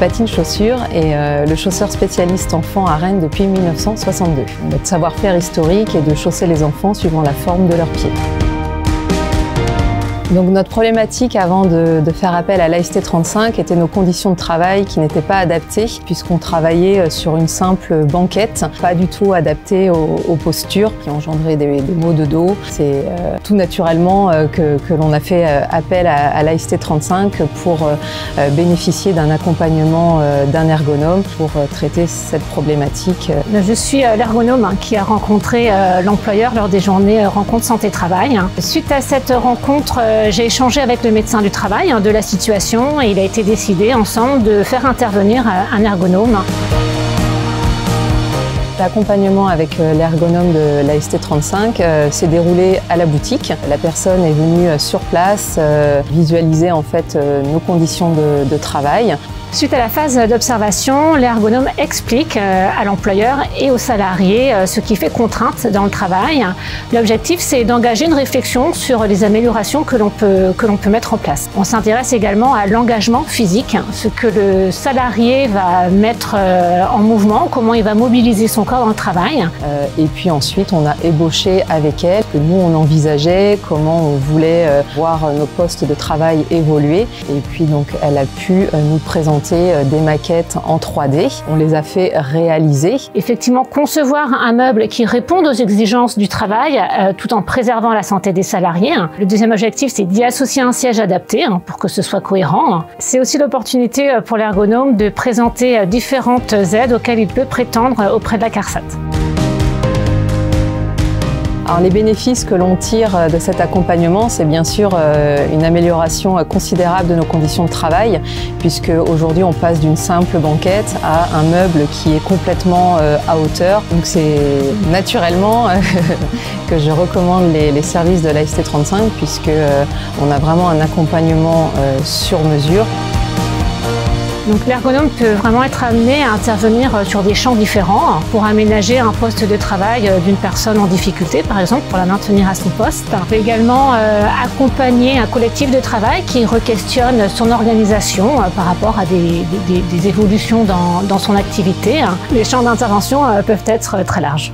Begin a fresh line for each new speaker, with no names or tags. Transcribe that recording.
Patine Chaussures est le chausseur spécialiste enfant à Rennes depuis 1962. Notre savoir-faire historique est de chausser les enfants suivant la forme de leurs pieds. Donc notre problématique avant de faire appel à l'AST 35 était nos conditions de travail qui n'étaient pas adaptées puisqu'on travaillait sur une simple banquette, pas du tout adaptée aux postures qui engendraient des maux de dos. C'est tout naturellement que l'on a fait appel à l'AST 35 pour bénéficier d'un accompagnement d'un ergonome pour traiter cette problématique.
Je suis l'ergonome qui a rencontré l'employeur lors des journées rencontres santé-travail. Suite à cette rencontre, j'ai échangé avec le médecin du travail de la situation et il a été décidé ensemble de faire intervenir un ergonome.
L'accompagnement avec l'ergonome de l'AST 35 s'est déroulé à la boutique. La personne est venue sur place visualiser en fait nos conditions de travail.
Suite à la phase d'observation, l'ergonome explique à l'employeur et aux salariés ce qui fait contrainte dans le travail. L'objectif, c'est d'engager une réflexion sur les améliorations que l'on peut mettre en place. On s'intéresse également à l'engagement physique, ce que le salarié va mettre en mouvement, comment il va mobiliser son corps dans le travail.
Et puis ensuite, on a ébauché avec elle que nous, on envisageait, comment on voulait voir nos postes de travail évoluer. Et puis donc, elle a pu nous présenter des maquettes en 3D. On les a fait réaliser.
Effectivement, concevoir un meuble qui réponde aux exigences du travail tout en préservant la santé des salariés. Le deuxième objectif, c'est d'y associer un siège adapté pour que ce soit cohérent. C'est aussi l'opportunité pour l'ergonome de présenter différentes aides auxquelles il peut prétendre auprès de la CARSAT.
Alors, les bénéfices que l'on tire de cet accompagnement, c'est bien sûr une amélioration considérable de nos conditions de travail, puisque aujourd'hui on passe d'une simple banquette à un meuble qui est complètement à hauteur. Donc c'est naturellement que je recommande les services de l'AST 35, puisque on a vraiment un accompagnement sur mesure.
Donc l'ergonome peut vraiment être amené à intervenir sur des champs différents pour aménager un poste de travail d'une personne en difficulté, par exemple, pour la maintenir à son poste. On peut également accompagner un collectif de travail qui re-questionne son organisation par rapport à des évolutions dans son activité. Les champs d'intervention peuvent être très larges.